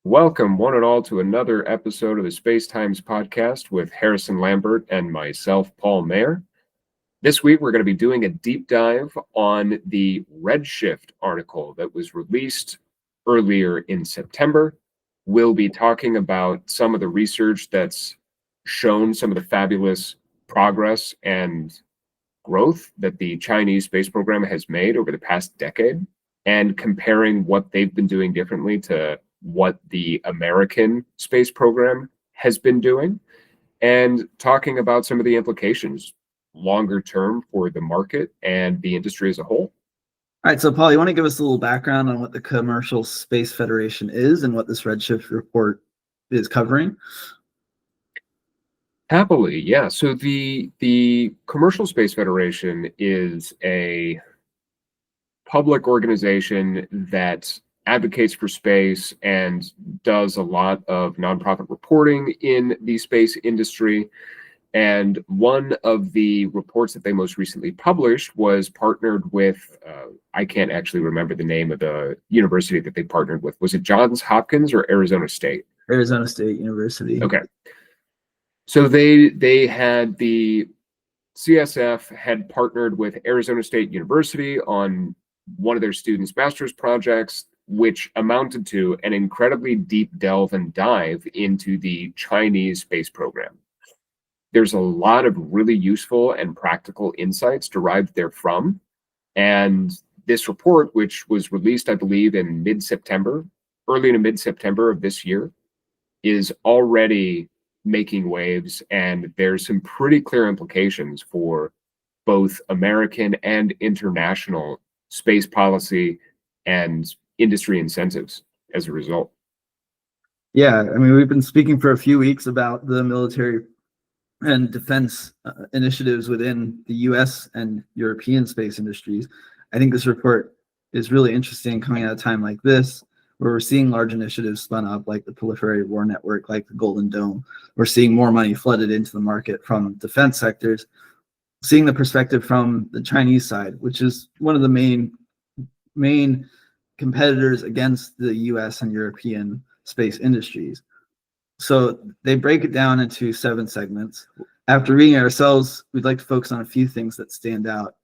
Welcome, one and all, to another episode of the Space Times podcast with Harrison Lambert and myself, Paul Mayer. This week, we're going to be doing a deep dive on the Redshift article that was released earlier in September. We'll be talking about some of the research that's shown some of the fabulous progress and growth that the Chinese space program has made over the past decade, and comparing what they've been doing differently to what the American space program has been doing, and talking about some of the implications longer term for the market and the industry as a whole. All right, so Paul, you want to give us a little background on what the Commercial Space Federation is and what this Redshift report is covering? Happily, yeah. So the Commercial Space Federation is a public organization that advocates for space and does a lot of nonprofit reporting in the space industry. And one of the reports that they most recently published was partnered with, I can't actually remember the name of the university that they partnered with. Was it Johns Hopkins or Arizona State? Arizona State University. Okay. So they had the CSF had partnered with Arizona State University on one of their students' master's projects, which amounted to an incredibly deep delve and dive into the Chinese space program. There's a lot of really useful and practical insights derived therefrom. And this report, which was released, I believe, in mid-September, early to mid-September of this year, is already making waves. And there's some pretty clear implications for both American and international space policy and industry incentives as a result. Yeah, I mean, we've been speaking for a few weeks about the military and defense initiatives within the US and European space industries. I think this report is really interesting coming at a time like this, where we're seeing large initiatives spun up like the Proliferated War Network, like the Golden Dome. We're seeing more money flooded into the market from defense sectors, seeing the perspective from the Chinese side, which is one of the main competitors against the US and European space industries. So they break it down into 7 segments. After reading it ourselves, we'd like to focus on a few things that stand out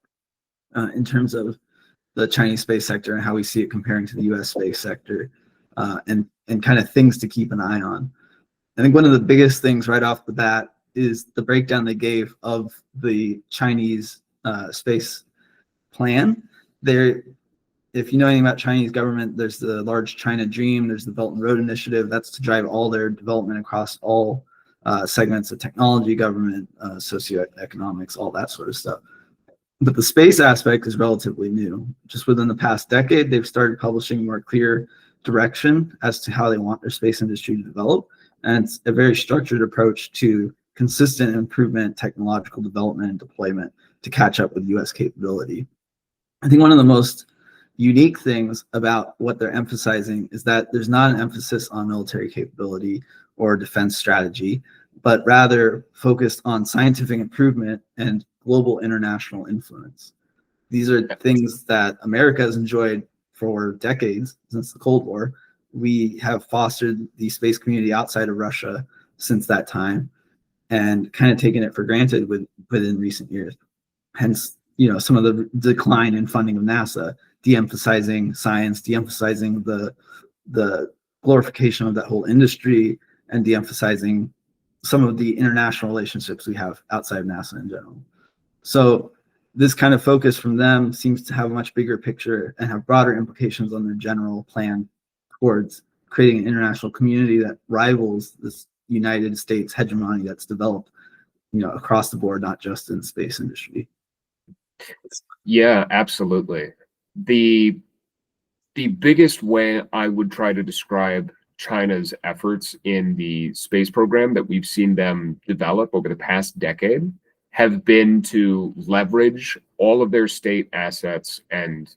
in terms of the Chinese space sector and how we see it comparing to the US space sector, and kind of things to keep an eye on. I think one of the biggest things right off the bat is the breakdown they gave of the Chinese space plan. If you know anything about Chinese government, there's the large China Dream, there's the Belt and Road Initiative. That's to drive all their development across all segments of technology, government, socioeconomics, all that sort of stuff. But the space aspect is relatively new. Just within the past decade, they've started publishing more clear direction as to how they want their space industry to develop. And it's a very structured approach to consistent improvement, technological development, and deployment to catch up with US capability. I think one of the most unique things about what they're emphasizing is that there's not an emphasis on military capability or defense strategy, but rather focused on scientific improvement and global international influence. These are things that America has enjoyed for decades since the Cold War. We have fostered the space community outside of Russia since that time and kind of taken it for granted within recent years. Hence, some of the decline in funding of NASA, de-emphasizing science, de-emphasizing the glorification of that whole industry, and de-emphasizing some of the international relationships we have outside of NASA in general. So this kind of focus from them seems to have a much bigger picture and have broader implications on their general plan towards creating an international community that rivals this United States hegemony that's developed, across the board, not just in the space industry. Yeah, absolutely. The biggest way I would try to describe China's efforts in the space program that we've seen them develop over the past decade have been to leverage all of their state assets and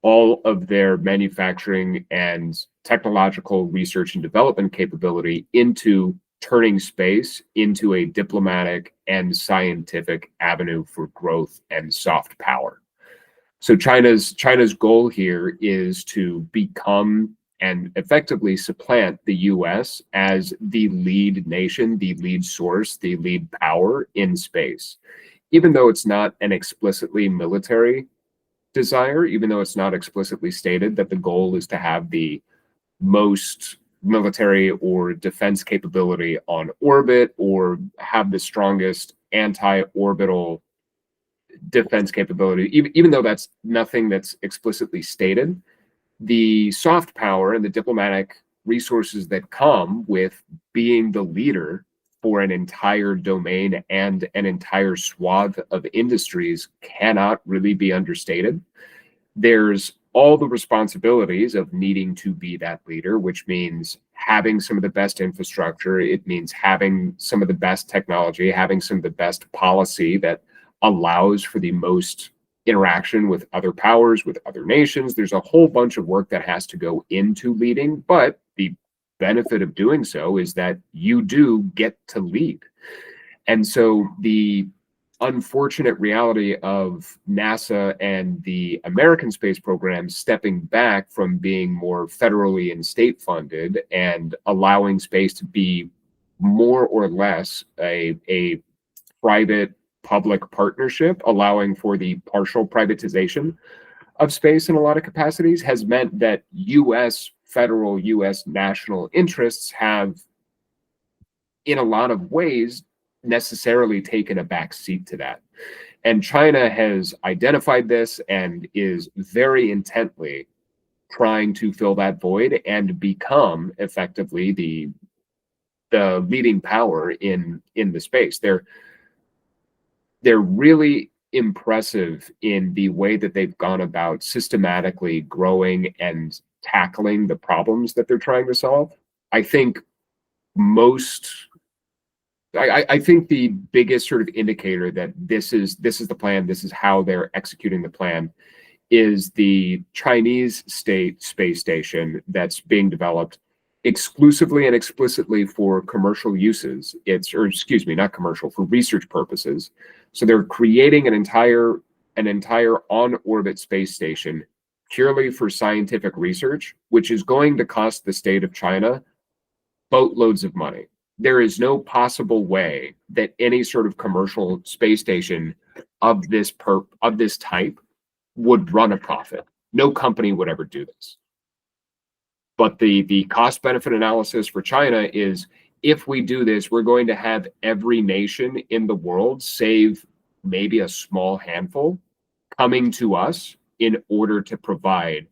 all of their manufacturing and technological research and development capability into turning space into a diplomatic and scientific avenue for growth and soft power. So China's goal here is to become and effectively supplant the US as the lead nation, the lead source, the lead power in space. Even though it's not an explicitly military desire, even though it's not explicitly stated that the goal is to have the most military or defense capability on orbit or have the strongest anti-orbital defense capability, even though that's nothing that's explicitly stated, the soft power and the diplomatic resources that come with being the leader for an entire domain and an entire swath of industries cannot really be understated. There's all the responsibilities of needing to be that leader, which means having some of the best infrastructure. It means having some of the best technology, having some of the best policy that allows for the most interaction with other powers, with other nations. There's a whole bunch of work that has to go into leading, but the benefit of doing so is that you do get to lead. And so the unfortunate reality of NASA and the American space program stepping back from being more federally and state funded and allowing space to be more or less a private public partnership, allowing for the partial privatization of space in a lot of capacities, has meant that US federal, US national interests have, in a lot of ways, necessarily taken a back seat to that. And China has identified this and is very intently trying to fill that void and become effectively the leading power in the space. They're really impressive in the way that they've gone about systematically growing and tackling the problems that they're trying to solve. I think I think the biggest sort of indicator that this is the plan, this is how they're executing the plan, is the Chinese state space station that's being developed exclusively and explicitly for commercial uses. Not commercial, for research purposes. So they're creating an entire on-orbit space station purely for scientific research, which is going to cost the state of China boatloads of money. There is no possible way that any sort of commercial space station of this type would run a profit. No company would ever do this. But the cost benefit analysis for China is, if we do this, we're going to have every nation in the world, save maybe a small handful, coming to us in order to provide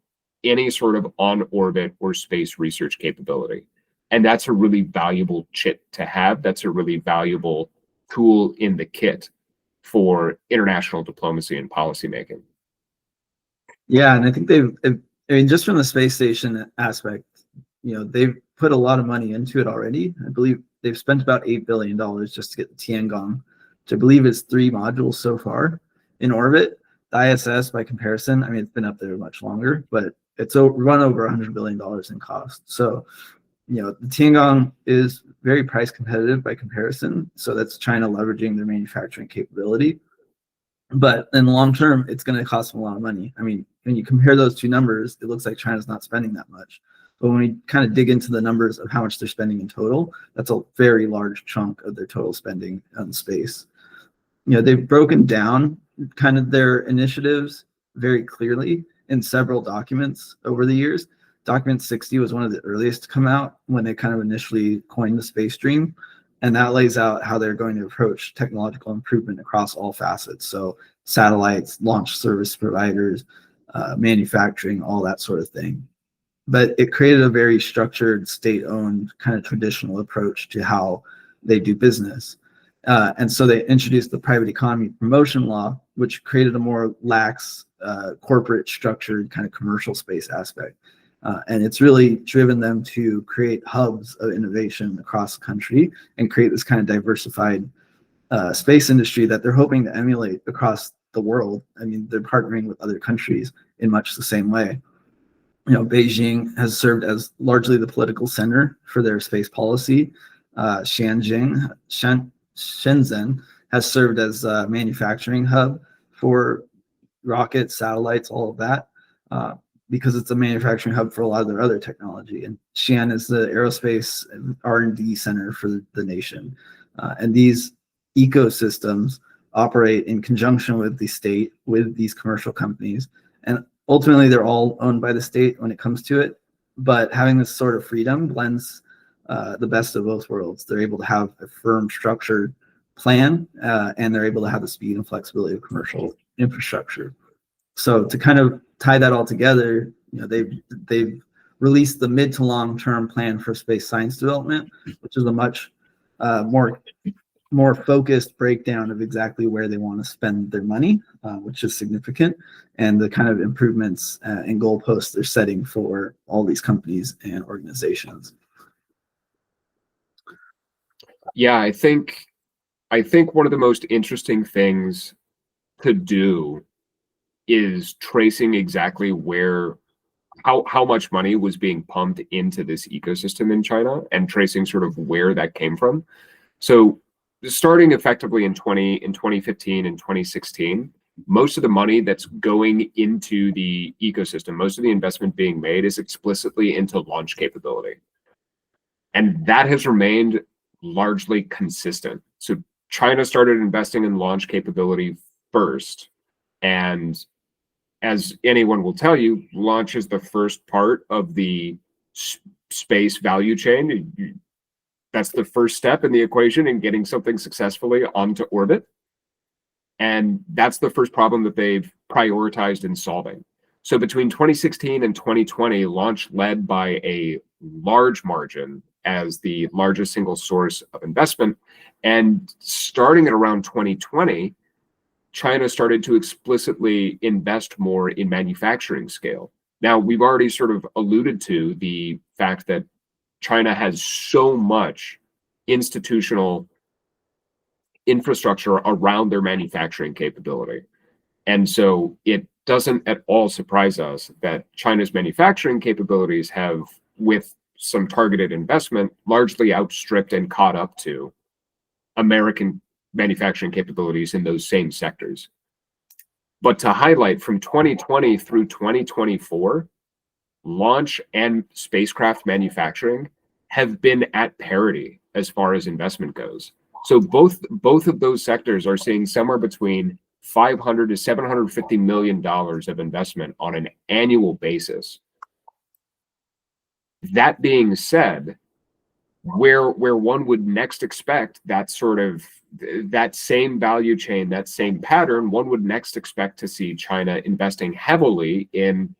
any sort of on-orbit or space research capability. And that's a really valuable chit to have. That's a really valuable tool in the kit for international diplomacy and policymaking. Yeah, and I think just from the space station aspect, they've put a lot of money into it already. I believe they've spent about $8 billion just to get the Tiangong, which I believe is 3 modules so far in orbit. The ISS, by comparison, I mean, it's been up there much longer, but it's run over $100 billion in cost. So, the Tiangong is very price competitive by comparison. So that's China leveraging their manufacturing capability. But in the long term, it's going to cost them a lot of money. I mean, when you compare those two numbers, it looks like China's not spending that much. But when we kind of dig into the numbers of how much they're spending in total, that's a very large chunk of their total spending on space. They've broken down kind of their initiatives very clearly in several documents over the years. Document 60 was one of the earliest to come out when they kind of initially coined the space dream. And that lays out how they're going to approach technological improvement across all facets. So satellites, launch service providers, manufacturing, all that sort of thing. But it created a very structured, state-owned kind of traditional approach to how they do business. And so they introduced the private economy promotion law, which created a more lax, corporate structured kind of commercial space aspect. And it's really driven them to create hubs of innovation across the country and create this kind of diversified space industry that they're hoping to emulate across the world. I mean, they're partnering with other countries in much the same way. Beijing has served as largely the political center for their space policy. Shenzhen has served as a manufacturing hub for rockets, satellites, all of that. because it's a manufacturing hub for a lot of their other technology. And Xi'an is the aerospace R&D center for the nation. And these ecosystems operate in conjunction with the state, with these commercial companies. And ultimately, they're all owned by the state when it comes to it. But having this sort of freedom blends the best of both worlds. They're able to have a firm, structured plan, and they're able to have the speed and flexibility of commercial infrastructure. So to kind of tie that all together, they've released the mid to long term plan for space science development, which is a much more focused breakdown of exactly where they want to spend their money, which is significant, and the kind of improvements and goalposts they're setting for all these companies and organizations. Yeah, I think one of the most interesting things to do is tracing exactly how much money was being pumped into this ecosystem in China, and tracing sort of where that came from. So starting effectively in 2015 and 2016, most of the money that's going into the ecosystem, most of the investment being made is explicitly into launch capability. And that has remained largely consistent. So China started investing in launch capability first. And as anyone will tell you, launch is the first part of the space value chain. That's the first step in the equation in getting something successfully onto orbit. And that's the first problem that they've prioritized in solving. So between 2016 and 2020, launch led by a large margin as the largest single source of investment. And starting at around 2020, China started to explicitly invest more in manufacturing scale. Now, we've already sort of alluded to the fact that China has so much institutional infrastructure around their manufacturing capability. And so it doesn't at all surprise us that China's manufacturing capabilities have, with some targeted investment, largely outstripped and caught up to American manufacturing capabilities in those same sectors. But to highlight, from 2020 through 2024, launch and spacecraft manufacturing have been at parity as far as investment goes. So both of those sectors are seeing somewhere between $500 to $750 million of investment on an annual basis. That being said, where one would next expect that same value chain, that same pattern, one would next expect to see China investing heavily in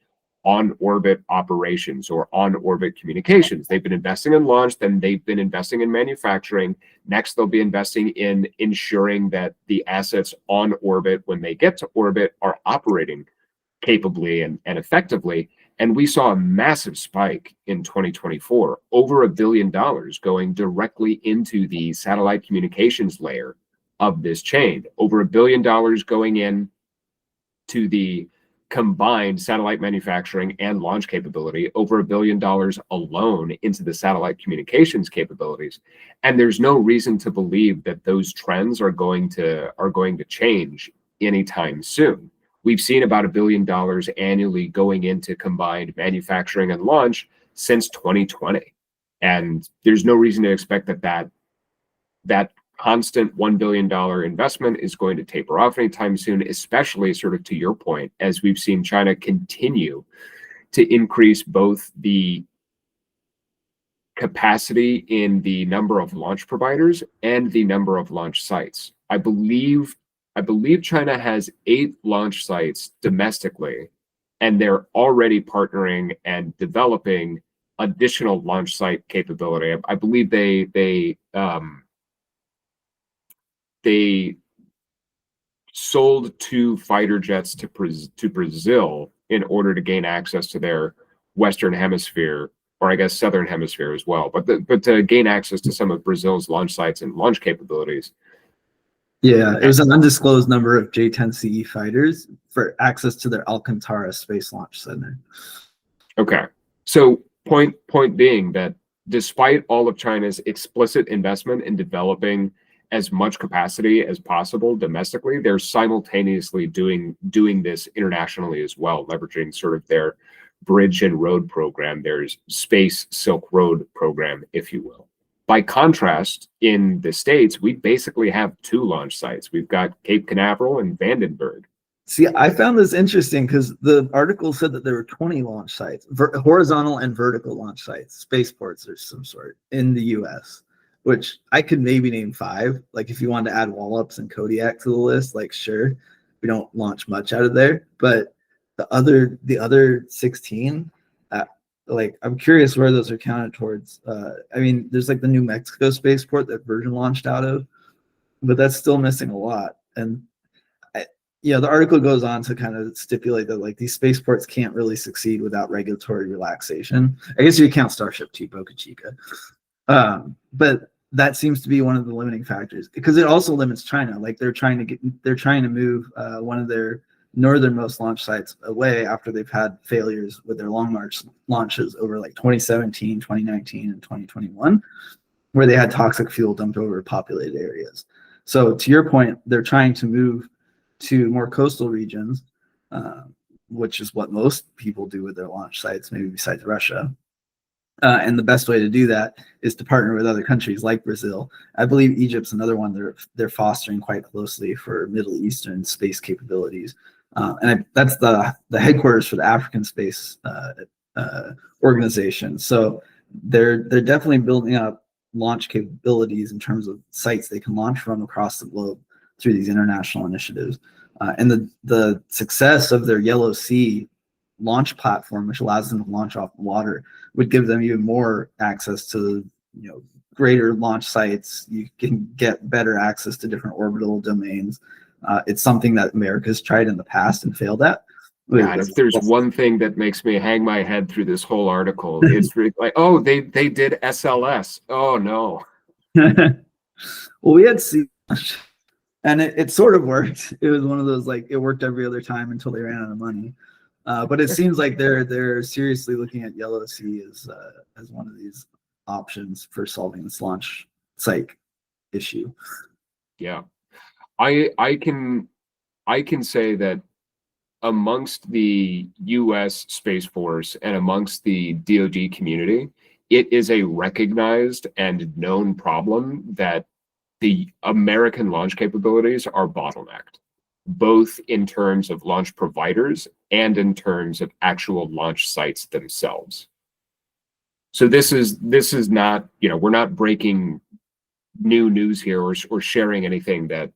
on-orbit operations or on-orbit communications. They've been investing in launch, then they've been investing in manufacturing. Next, they'll be investing in ensuring that the assets on orbit, when they get to orbit, are operating capably and effectively. And we saw a massive spike in 2024, over $1 billion going directly into the satellite communications layer of this chain, over $1 billion going in to the combined satellite manufacturing and launch capability, over $1 billion alone into the satellite communications capabilities. And there's no reason to believe that those trends are going to change anytime soon. We've seen about $1 billion annually going into combined manufacturing and launch since 2020. And there's no reason to expect that constant $1 billion investment is going to taper off anytime soon, especially sort of to your point, as we've seen China continue to increase both the capacity in the number of launch providers and the number of launch sites. I believe China has 8 launch sites domestically, and they're already partnering and developing additional launch site capability. I believe they sold 2 fighter jets to Brazil in order to gain access to their Western Hemisphere, or I guess Southern Hemisphere as well, but to gain access to some of Brazil's launch sites and launch capabilities. Yeah, it was an undisclosed number of J-10CE fighters for access to their Alcantara Space Launch Center. Okay, so point being that despite all of China's explicit investment in developing as much capacity as possible domestically, they're simultaneously doing this internationally as well, leveraging sort of their bridge and road program. There's Space Silk Road program, if you will. By contrast, in the States, we basically have two launch sites. We've got Cape Canaveral and Vandenberg. See, I found this interesting because the article said that there were 20 launch sites, horizontal and vertical launch sites, spaceports or some sort in the US, which I could maybe name 5. Like if you wanted to add Wallops and Kodiak to the list, like sure, we don't launch much out of there. But the other 16, like I'm curious where those are counted towards. I mean, there's like the New Mexico spaceport that Virgin launched out of, but that's still missing a lot. And the article goes on to kind of stipulate that like these spaceports can't really succeed without regulatory relaxation. I guess you count Starship too, Boca Chica. But that seems to be one of the limiting factors because it also limits China. Like they're trying to move one of their northernmost launch sites away after they've had failures with their long march launches over like 2017, 2019, and 2021, where they had toxic fuel dumped over populated areas. So to your point, they're trying to move to more coastal regions, which is what most people do with their launch sites, maybe besides Russia. And the best way to do that is to partner with other countries like Brazil. I believe Egypt's another one they're fostering quite closely for Middle Eastern space capabilities. That's the headquarters for the African Space Organization. So they're definitely building up launch capabilities in terms of sites they can launch from across the globe through these international initiatives. And the success of their Yellow Sea launch platform, which allows them to launch off the water, would give them even more access to greater launch sites. You can get better access to different orbital domains. It's something that America's tried in the past and failed at. God, if there's one thing that makes me hang my head through this whole article, it's really like, oh, they did SLS. Oh no. Well, we had C, and it sort of worked. It was one of those like it worked every other time until they ran out of money. But it seems like they're seriously looking at Yellow Sea as one of these options for solving this launch site issue. Yeah, I can say that amongst the U.S. Space Force and amongst the DoD community, it is a recognized and known problem that the American launch capabilities are bottlenecked, both in terms of launch providers and in terms of actual launch sites themselves. So this is not, we're not breaking new news here or sharing anything that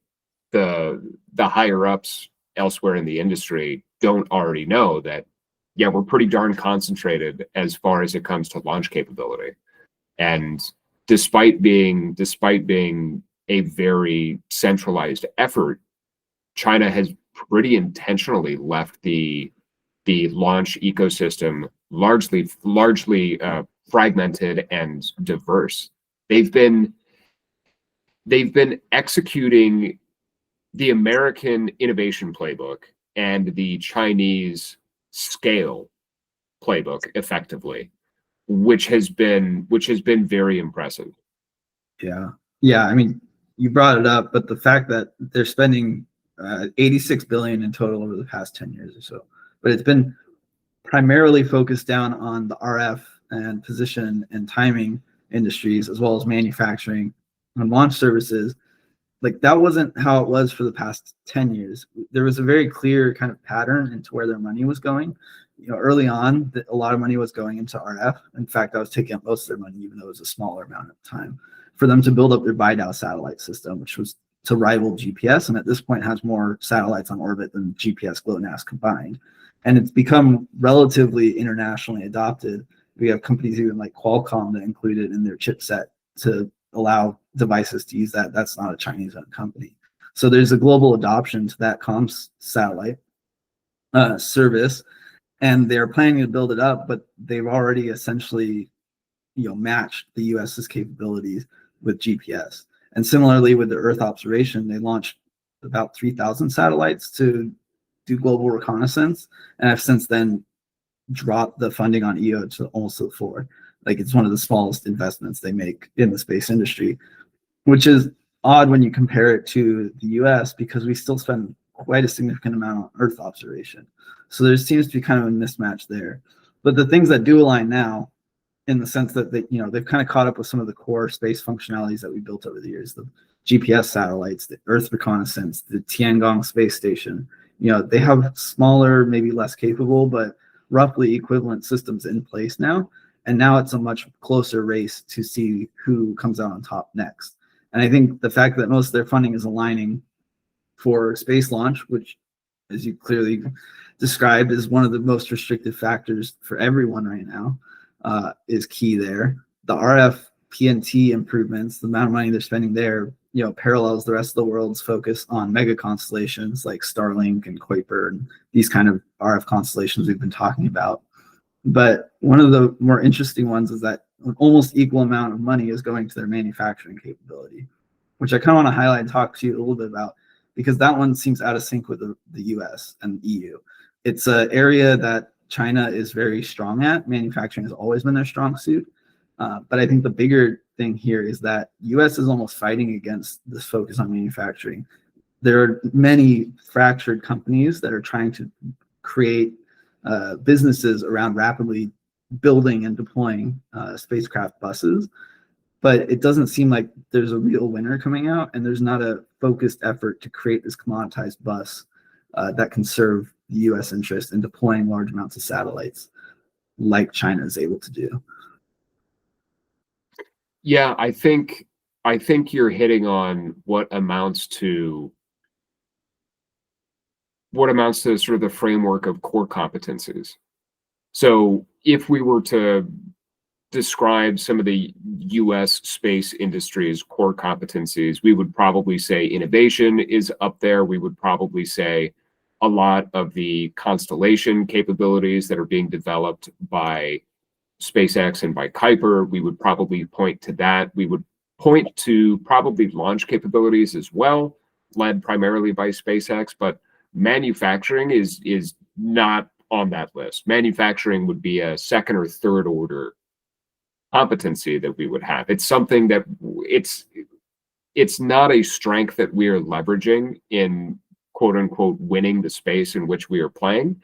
the higher ups elsewhere in the industry don't already know, that we're pretty darn concentrated as far as it comes to launch capability. And despite being a very centralized effort, China has pretty intentionally left the launch ecosystem largely fragmented and diverse. They've been executing the American innovation playbook and the Chinese scale playbook effectively, which has been very impressive. Yeah. I mean, you brought it up, but the fact that they're spending $86 billion in total over the past 10 years or so, but it's been primarily focused down on the RF and position and timing industries, as well as manufacturing and launch services. Like that wasn't how it was for the past 10 years. There was a very clear kind of pattern into where their money was going. Early on, a lot of money was going into RF. In fact, I was taking up most of their money, even though it was a smaller amount at the time, for them to build up their BeiDou satellite system, which was to rival GPS, and at this point has more satellites on orbit than GPS, GLONASS combined. And it's become relatively internationally adopted. We have companies even like Qualcomm that include it in their chipset to allow devices to use that. That's not a Chinese-owned company. So there's a global adoption to that comms satellite service, and they're planning to build it up, but they've already essentially matched the US's capabilities with GPS. And similarly with the Earth observation, they launched about 3,000 satellites to do global reconnaissance, and have since then dropped the funding on EO to also 4. Like it's one of the smallest investments they make in the space industry, which is odd when you compare it to the US because we still spend quite a significant amount on Earth observation. So there seems to be kind of a mismatch there. But the things that do align now, in the sense that they've kind of caught up with some of the core space functionalities that we built over the years, the GPS satellites, the Earth reconnaissance, the Tiangong space station. They have smaller, maybe less capable, but roughly equivalent systems in place now. And now it's a much closer race to see who comes out on top next. And I think the fact that most of their funding is aligning for space launch, which, as you clearly described, is one of the most restrictive factors for everyone right now, is key there. The RF PNT improvements, the amount of money they're spending there, parallels the rest of the world's focus on mega constellations like Starlink and Kuiper and these kind of RF constellations we've been talking about. But one of the more interesting ones is that an almost equal amount of money is going to their manufacturing capability, which I kind of want to highlight and talk to you a little bit about, because that one seems out of sync with the US and EU. It's an area that China is very strong at. Manufacturing has always been their strong suit. But I think the bigger thing here is that US is almost fighting against this focus on manufacturing. There are many fractured companies that are trying to create businesses around rapidly building and deploying spacecraft buses. But it doesn't seem like there's a real winner coming out, and there's not a focused effort to create this commoditized bus that can serve the US interest in deploying large amounts of satellites like China is able to do. Yeah, I think you're hitting on what amounts to sort of the framework of core competencies. So if we were to describe some of the US space industry's core competencies, we would probably say innovation is up there. We would probably say a lot of the constellation capabilities that are being developed by SpaceX and by Kuiper, we would probably point to that. We would point to probably launch capabilities as well, led primarily by SpaceX, but manufacturing is not on that list. Manufacturing would be a second or third order competency that we would have. It's something that it's not a strength that we are leveraging in quote unquote winning the space in which we are playing.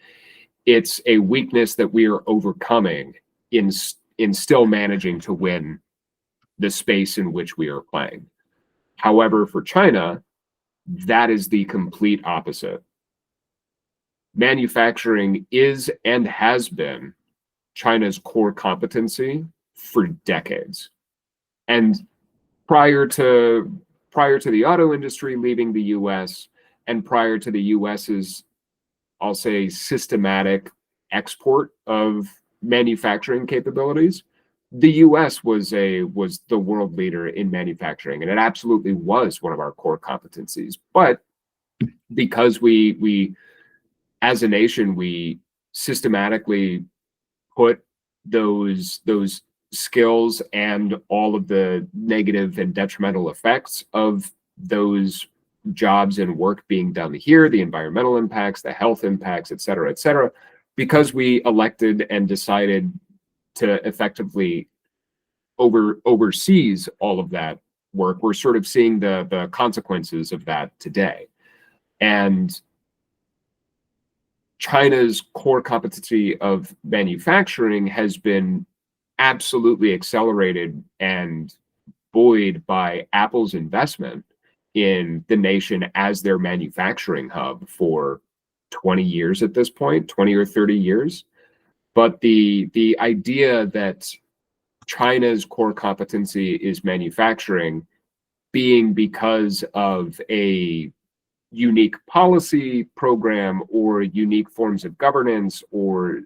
It's a weakness that we are overcoming in still managing to win the space in which we are playing. However, for China, that is the complete opposite. Manufacturing is and has been China's core competency for decades. And prior to the auto industry leaving the US, and prior to the US's, I'll say, systematic export of manufacturing capabilities, the US was the world leader in manufacturing, and it absolutely was one of our core competencies. But because we as a nation, we systematically put those skills and all of the negative and detrimental effects of those jobs and work being done here, the environmental impacts, the health impacts, et cetera, because we elected and decided to effectively overseas all of that work, we're sort of seeing the consequences of that today. And China's core competency of manufacturing has been absolutely accelerated and buoyed by Apple's investment in the nation as their manufacturing hub for 20 years at this point, 20 or 30 years. But the idea that China's core competency is manufacturing being because of a unique policy program or unique forms of governance or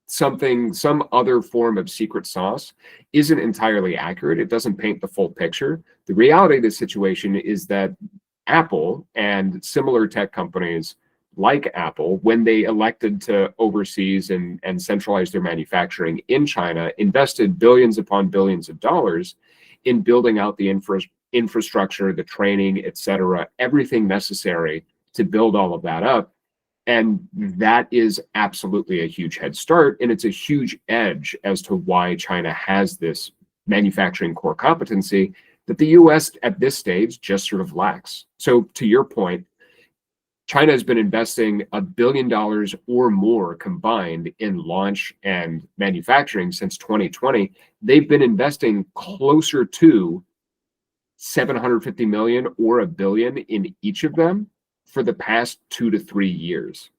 some other form of secret sauce isn't entirely accurate. It doesn't paint the full picture. The reality of the situation is that Apple and similar tech companies like Apple, when they elected to overseas and centralize their manufacturing in China, invested billions upon billions of dollars in building out the infrastructure, the training, et cetera, everything necessary to build all of that up. And that is absolutely a huge head start. And it's a huge edge as to why China has this manufacturing core competency that the US at this stage just sort of lacks. So to your point, China has been investing $1 billion or more combined in launch and manufacturing since 2020. They've been investing closer to 750 million or $1 billion in each of them for the past 2 to 3 years.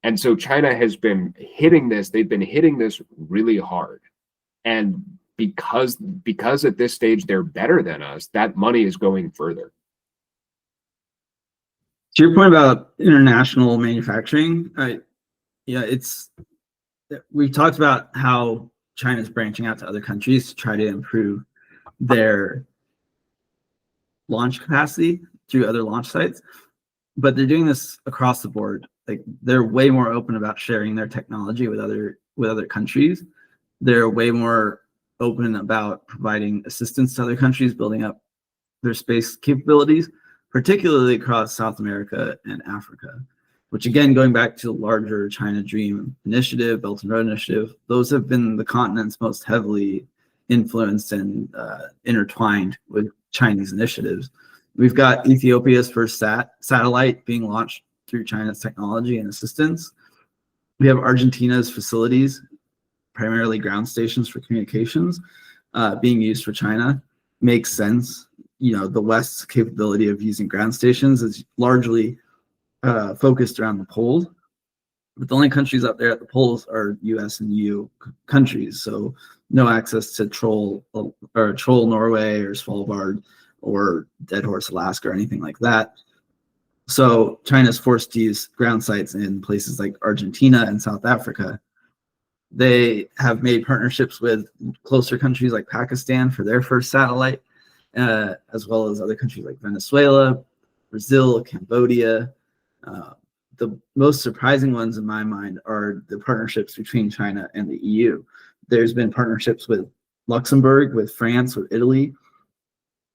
And so China has been hitting this, they've been hitting this really hard. And because at this stage they're better than us, that money is going further. To your point about international manufacturing, we've talked about how China's branching out to other countries to try to improve their launch capacity through other launch sites, but they're doing this across the board. Like, they're way more open about sharing their technology with other countries. They're way more open about providing assistance to other countries building up their space capabilities, particularly across South America and Africa, which, again, going back to the larger China Dream Initiative, Belt and Road Initiative, those have been the continents most heavily influenced and intertwined with Chinese initiatives. We've got Ethiopia's first satellite being launched through China's technology and assistance. We have Argentina's facilities, primarily ground stations for communications, being used for China. Makes sense. The West's capability of using ground stations is largely focused around the poles, but the only countries up there at the poles are US and EU countries, so no access to Troll Norway or Svalbard or Dead Horse Alaska or anything like that. So China's forced to use ground sites in places like Argentina and South Africa. They have made partnerships with closer countries like Pakistan for their first satellite, as well as other countries like Venezuela, Brazil, Cambodia. The most surprising ones in my mind are the partnerships between China and the EU. There's been partnerships with Luxembourg, with France, with Italy.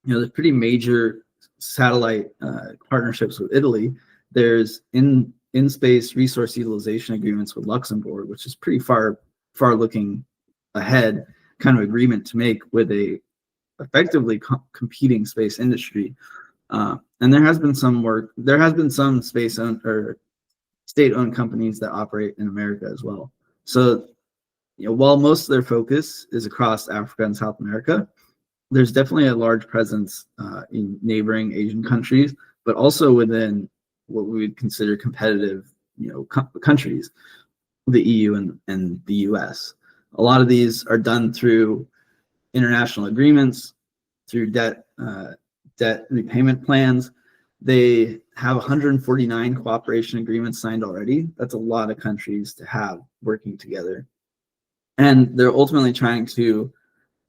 There's pretty major satellite partnerships with Italy. There's in-space resource utilization agreements with Luxembourg, which is pretty far looking ahead kind of agreement to make with a effectively competing space industry. And there has been some space-owned or state-owned companies that operate in America as well. So, while most of their focus is across Africa and South America, there's definitely a large presence in neighboring Asian countries, but also within what we would consider competitive, countries, the EU and the US. A lot of these are done through international agreements, through debt repayment plans. They have 149 cooperation agreements signed already. That's a lot of countries to have working together. And they're ultimately trying to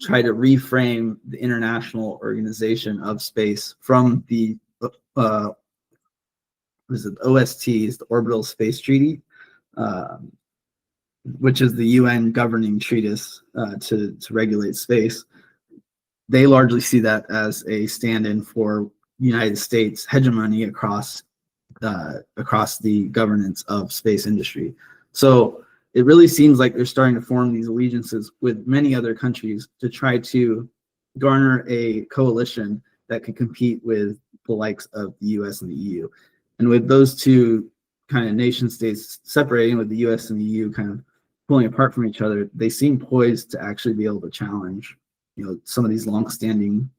reframe the International Organization of Space from the OSTs, the Orbital Space Treaty, which is the UN governing treatise to regulate space. They largely see that as a stand-in for United States hegemony across the governance of space industry. So it really seems like they're starting to form these allegiances with many other countries to try to garner a coalition that can compete with the likes of the US and the EU. And with those two kind of nation states separating, with the US and the EU kind of pulling apart from each other, they seem poised to actually be able to challenge, some of these long-standing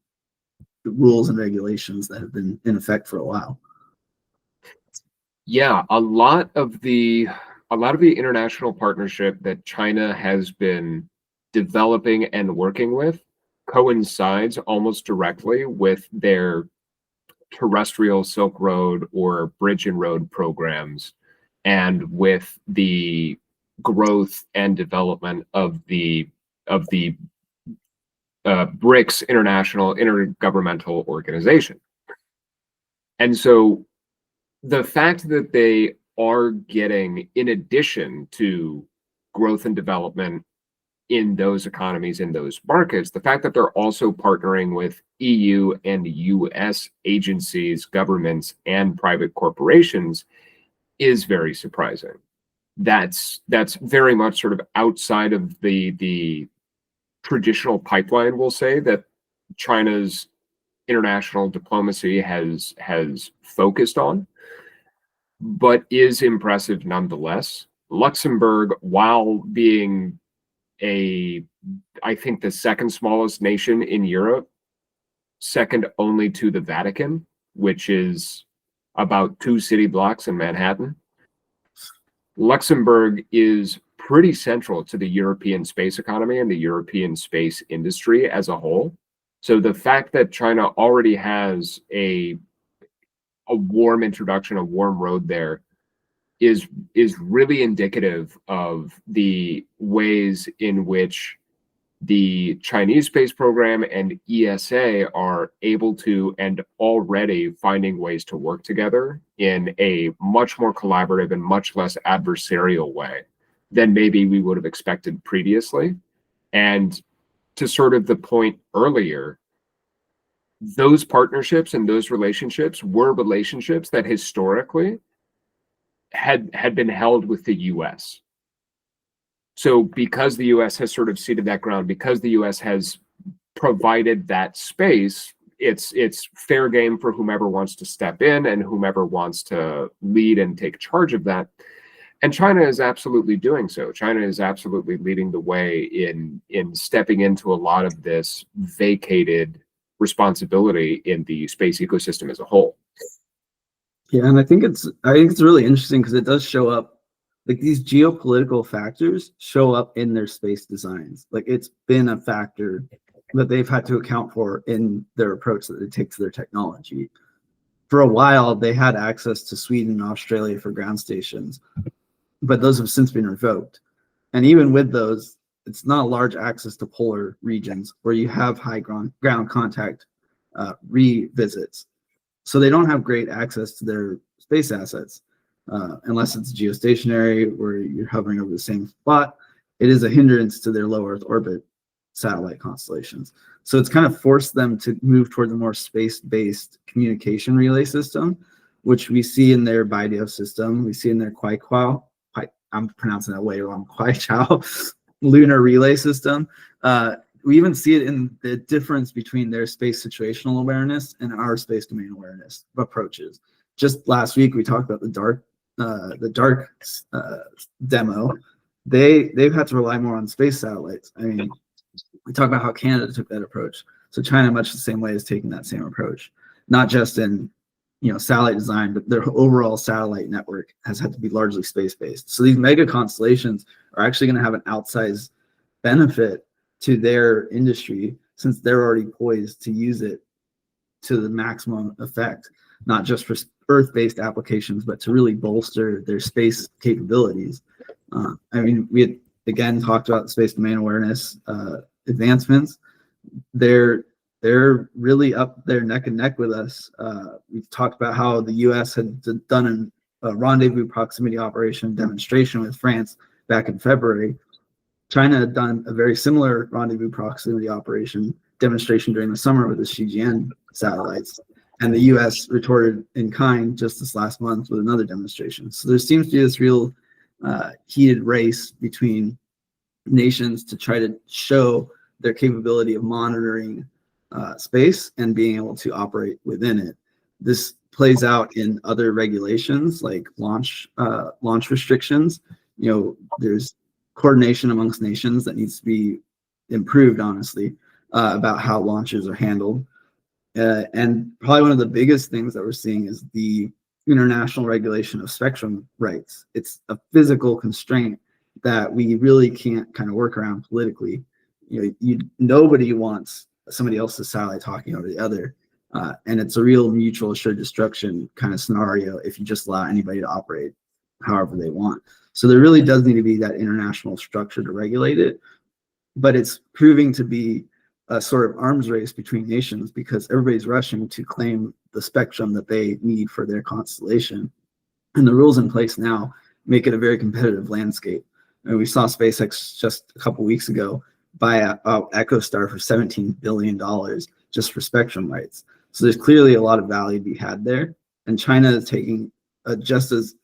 rules and regulations that have been in effect for a while. Yeah, a lot of the international partnership that China has been developing and working with coincides almost directly with their terrestrial Silk Road or Bridge and Road programs, and with the growth and development of the BRICS International Intergovernmental Organization. And so the fact that they are getting, in addition to growth and development in those economies, in those markets, the fact that they're also partnering with EU and US agencies, governments, and private corporations is very surprising. That's very much sort of outside of the traditional pipeline, we'll say, that China's international diplomacy has focused on. but is impressive nonetheless. Luxembourg, while being I think the second smallest nation in Europe, second only to the Vatican, which is about 2 city blocks in Manhattan. Luxembourg is pretty central to the European space economy and the European space industry as a whole. So the fact that China already has a warm introduction, a warm road there is really indicative of the ways in which the Chinese space program and ESA are able to and already finding ways to work together in a much more collaborative and much less adversarial way than maybe we would have expected previously. And to sort of the point earlier, those partnerships and those relationships were relationships that historically had been held with the US. So because the US has sort of ceded that ground, because the US has provided that space, it's fair game for whomever wants to step in and whomever wants to lead and take charge of that. And China is absolutely doing so. China is absolutely leading the way in stepping into a lot of this vacated responsibility in the space ecosystem as a whole. Yeah, and I think it's really interesting because it does show up, like these geopolitical factors show up in their space designs. Like it's been a factor that they've had to account for in their approach that they take to their technology. For a while, they had access to Sweden and Australia for ground stations, but those have since been revoked. And even with those, it's not large access to polar regions where you have high ground contact revisits. So they don't have great access to their space assets unless it's geostationary where you're hovering over the same spot. It is a hindrance to their low Earth orbit satellite constellations. So it's kind of forced them to move towards a more space-based communication relay system, which we see in their BIDO system. We see in their Kwaikwao, I'm pronouncing that way wrong, Kwaichao lunar relay system. We even see it in the difference between their space situational awareness and our space domain awareness approaches. Just last week, we talked about the dark demo. They've had to rely more on space satellites. I mean, we talk about how Canada took that approach. So China, much the same way, is taking that same approach, not just in satellite design, but their overall satellite network has had to be largely space-based. So these mega constellations are actually going to have an outsized benefit to their industry since they're already poised to use it to the maximum effect, not just for Earth-based applications, but to really bolster their space capabilities. I mean, we had again talked about space domain awareness advancements. They're really up there neck and neck with us. We've talked about how the U.S. had done a rendezvous proximity operation demonstration with France back in February. China had done a very similar rendezvous proximity operation demonstration during the summer with the Shijian satellites. And the U.S. retorted in kind just this last month with another demonstration. So there seems to be this real heated race between nations to try to show their capability of monitoring space and being able to operate within it. This plays out in other regulations like launch restrictions. There's coordination amongst nations that needs to be improved, honestly, about how launches are handled. And probably one of the biggest things that we're seeing is the international regulation of spectrum rights. It's a physical constraint that we really can't kind of work around politically. Nobody wants somebody else's satellite talking over the other. And it's a real mutual assured destruction kind of scenario if you just allow anybody to operate however they want. So there really does need to be that international structure to regulate it, but it's proving to be a sort of arms race between nations because everybody's rushing to claim the spectrum that they need for their constellation. And the rules in place now make it a very competitive landscape. And we saw SpaceX just a couple weeks ago buy out EchoStar for $17 billion just for spectrum rights. So there's clearly a lot of value to be had there. And China is taking just as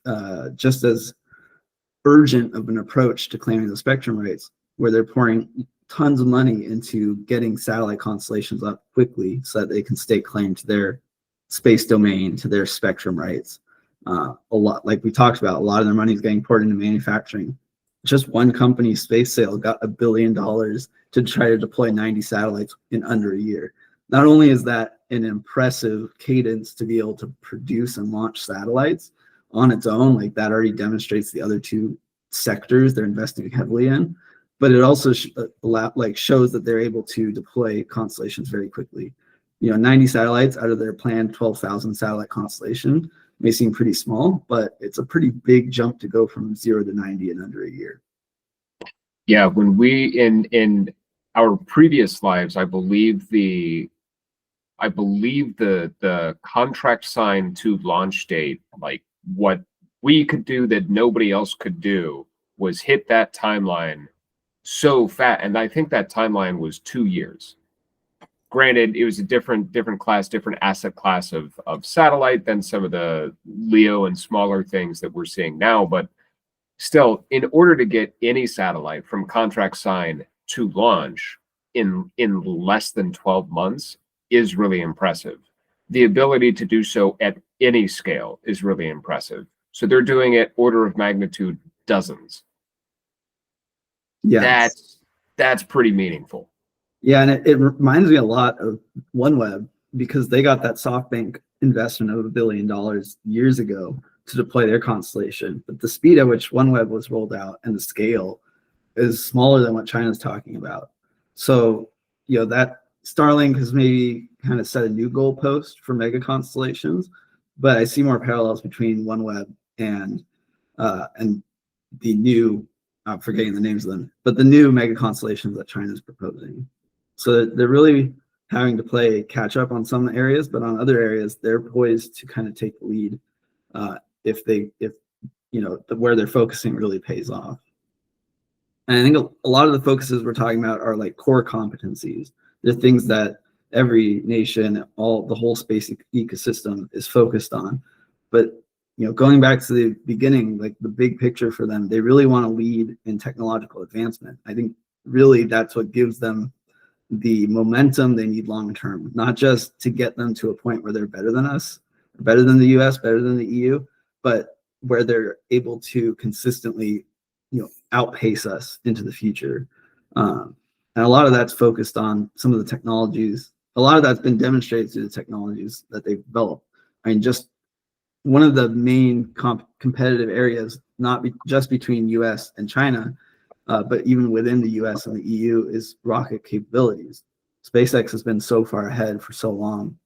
urgent of an approach to claiming the spectrum rights, where they're pouring tons of money into getting satellite constellations up quickly so that they can stake claim to their space domain, to their spectrum rights. A lot, like we talked about, a lot of their money is getting poured into manufacturing. Just one company, Space Sale, got $1 billion to try to deploy 90 satellites in under a year. Not only is that an impressive cadence to be able to produce and launch satellites on its own, like that already demonstrates the other two sectors they're investing heavily in, but it also shows that they're able to deploy constellations very quickly. 90 satellites out of their planned 12,000 satellite constellation may seem pretty small, but it's a pretty big jump to go from 0 to 90 in under a year. Yeah, when we in our previous lives, I believe the contract signed to launch date, like what we could do that nobody else could do, was hit that timeline so fast. And I think that timeline was 2 years. Granted, it was a different class, different asset class of satellite than some of the LEO and smaller things that we're seeing now. But still, in order to get any satellite from contract sign to launch in less than 12 months is really impressive. The ability to do so at any scale is really impressive. So they're doing it order of magnitude dozens. Yeah, that's pretty meaningful. Yeah, and it reminds me a lot of OneWeb, because they got that SoftBank investment of $1 billion years ago to deploy their constellation. But the speed at which OneWeb was rolled out and the scale is smaller than what China's talking about. So, that Starlink has maybe kind of set a new goalpost for mega constellations, but I see more parallels between OneWeb and the new, I'm forgetting the names of them, but the new mega constellations that China's proposing. So they're really having to play catch up on some areas, but on other areas, they're poised to kind of take the lead if where they're focusing really pays off. And I think a lot of the focuses we're talking about are like core competencies. They're things that every nation, the whole space ecosystem is focused on. But going back to the beginning, like the big picture for them, they really want to lead in technological advancement. I think really that's what gives them the momentum they need long term, not just to get them to a point where they're better than us, better than the US, better than the EU, but where they're able to consistently outpace us into the future. And a lot of that's focused on some of the technologies. A lot of that's been demonstrated through the technologies that they've developed. I mean, just one of the main competitive areas, not just between US and China, but even within the US and the EU, is rocket capabilities. SpaceX has been so far ahead for so long.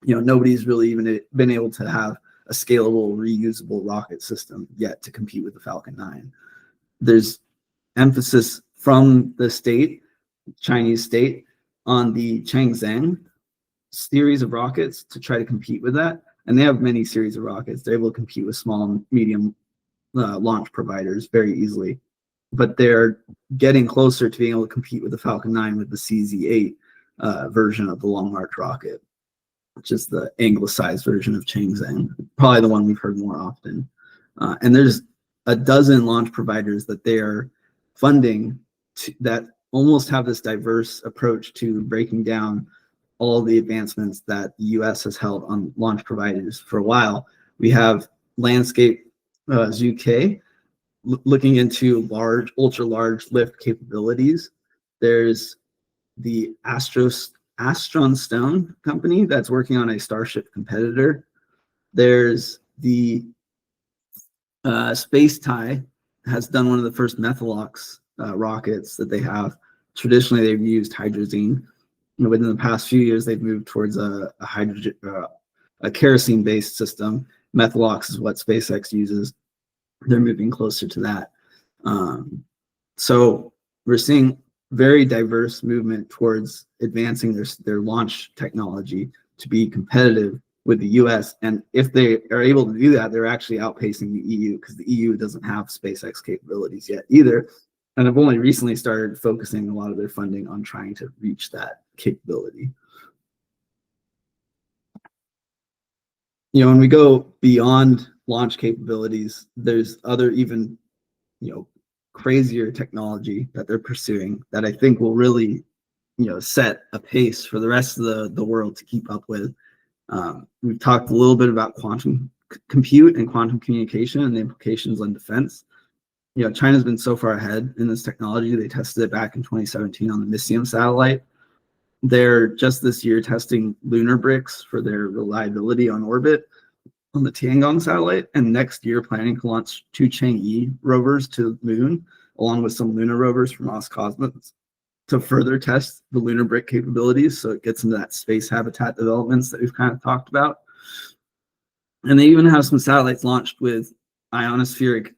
Nobody's really even been able to have a scalable, reusable rocket system yet to compete with the Falcon 9. There's emphasis from the Chinese state, on the Chang'e series of rockets to try to compete with that. And they have many series of rockets. They're able to compete with small and medium launch providers very easily. But they're getting closer to being able to compete with the Falcon 9 with the CZ-8 version of the Long March rocket, which is the anglicized version of Chang'e, probably the one we've heard more often. And there's a dozen launch providers that they are funding that almost have this diverse approach to breaking down all the advancements that the US has held on launch providers for a while. We have Landscape ZK looking into ultra large lift capabilities. There's the Astron Stone company that's working on a Starship competitor. There's the Space Tie has done one of the first Methalox rockets that they have. Traditionally, they've used hydrazine. Within the past few years, they've moved towards a kerosene-based system. Methalox is what SpaceX uses. They're moving closer to that. So we're seeing very diverse movement towards advancing their launch technology to be competitive with the US. And if they are able to do that, they're actually outpacing the EU, because the EU doesn't have SpaceX capabilities yet either. And have only recently started focusing a lot of their funding on trying to reach that capability. When we go beyond launch capabilities, there's other even, crazier technology that they're pursuing that I think will really, set a pace for the rest of the world to keep up with. We've talked a little bit about quantum compute and quantum communication and the implications on defense. China's been so far ahead in this technology. They tested it back in 2017 on the Messium satellite. They're just this year testing lunar bricks for their reliability on orbit on the Tiangong satellite, and next year planning to launch 2 Chang'e rovers to the moon, along with some lunar rovers from Roscosmos to further test the lunar brick capabilities. So it gets into that space habitat developments that we've kind of talked about. And they even have some satellites launched with ionospheric,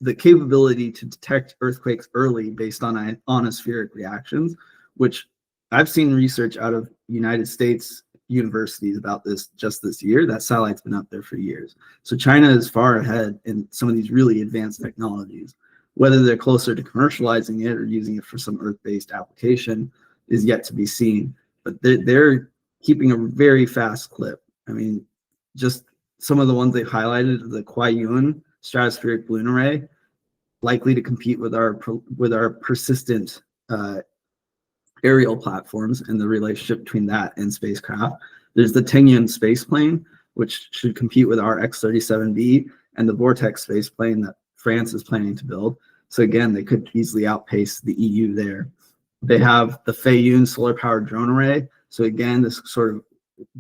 the capability to detect earthquakes early based on ionospheric reactions, which I've seen research out of United States universities about this just this year. That satellite's been up there for years. So China is far ahead in some of these really advanced technologies. Whether they're closer to commercializing it or using it for some Earth-based application is yet to be seen. But they're keeping a very fast clip. I mean, just some of the ones they highlighted, the Kuai-Yun stratospheric balloon array, likely to compete with our persistent aerial platforms and the relationship between that and spacecraft. There's the Tengyun space plane, which should compete with our X-37B and the Vortex space plane that France is planning to build. So again, they could easily outpace the EU there. They have the Feiyun solar-powered drone array. So again, this sort of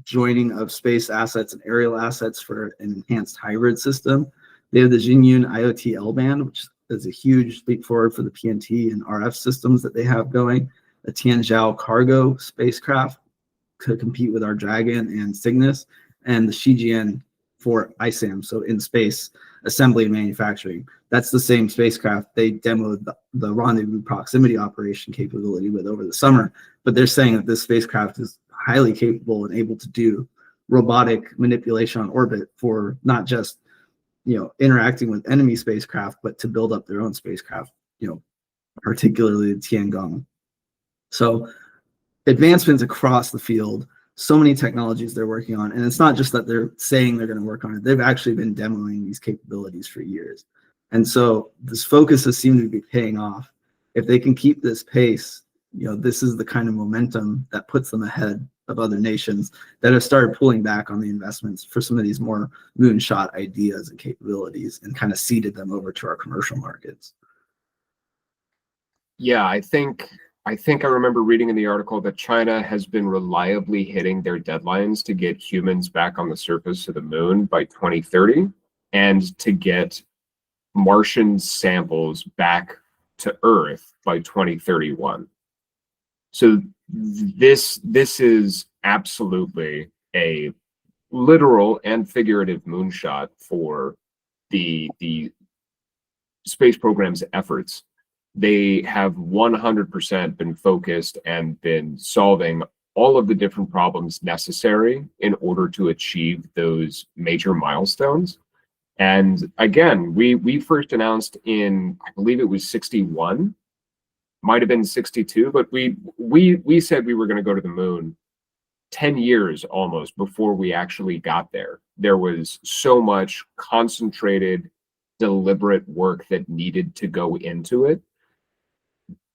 joining of space assets and aerial assets for an enhanced hybrid system. They have the Jinyun IoT L-band, which is a huge leap forward for the PNT and RF systems that they have going. A Tianzhou cargo spacecraft could compete with our Dragon and Cygnus, and the Shijian for ISAM, so in space assembly and manufacturing. That's the same spacecraft they demoed the rendezvous proximity operation capability with over the summer, but they're saying that this spacecraft is highly capable and able to do robotic manipulation on orbit for not just interacting with enemy spacecraft, but to build up their own spacecraft, particularly the Tiangong. So advancements across the field, so many technologies they're working on. And it's not just that they're saying they're going to work on it. They've actually been demoing these capabilities for years. And so this focus has seemed to be paying off. If they can keep this pace, this is the kind of momentum that puts them ahead of other nations that have started pulling back on the investments for some of these more moonshot ideas and capabilities and kind of seeded them over to our commercial markets. Yeah, I think I remember reading in the article that China has been reliably hitting their deadlines to get humans back on the surface of the moon by 2030 and to get Martian samples back to Earth by 2031. So this is absolutely a literal and figurative moonshot for the space program's efforts. They have 100% been focused and been solving all of the different problems necessary in order to achieve those major milestones. And again, we first announced in, I believe it was 61, might have been 62, but we said we were going to go to the moon 10 years almost before we actually got there. There was so much concentrated, deliberate work that needed to go into it.